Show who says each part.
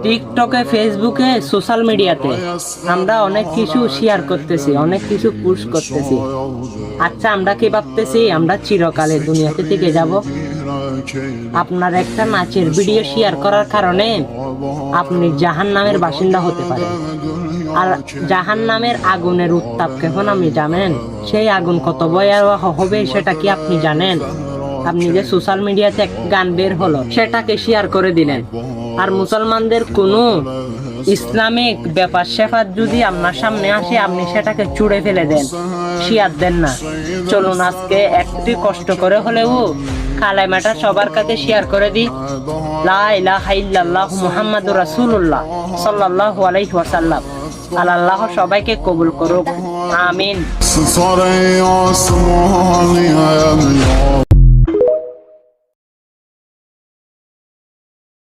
Speaker 1: টিকটকে, ফেসবুকে, সোশ্যাল মিডিয়াতে আমরা অনেক কিছু শেয়ার করতেছি, অনেক কিছু পোস্ট করতেছি। আচ্ছা, আমরা কি ভাবতেছি আমরা চিরকালে দুনিয়াতে থেকে যাব? আপনার একটা নাচের ভিডিও শেয়ার করার কারণে আপনি জাহান্নামের বাসিন্দা হতে পারেন। আর জাহান্নামের আগুনের উত্তাপ কেমন আপনি জানেন? সেই আগুন কত ভয়াবহ হবে সেটা কি আপনি জানেন? আপনি যে সোশ্যাল মিডিয়াতে একটা গান বের হলো সেটাকে শেয়ার করে দিলেন, আর মুসলমানদের কোনো ইসলামিক ব্যাপার স্যাপার যদি আপনার সামনে আসে আপনি সেটাকে চুড়ে ফেলে দেন, শেয়ার দেন না। চলুন আজকে একটু কষ্ট করে হলেও কালেমাটা সবার কাছে শেয়ার করে দিই। লা ইলাহা ইল্লাল্লাহু মুহাম্মাদুর রাসূলুল্লাহ সাল্লাল্লাহু আলাইহি ওয়াসাল্লাম। আল্লাহ সবাইকে কবুল করুক, আমিন।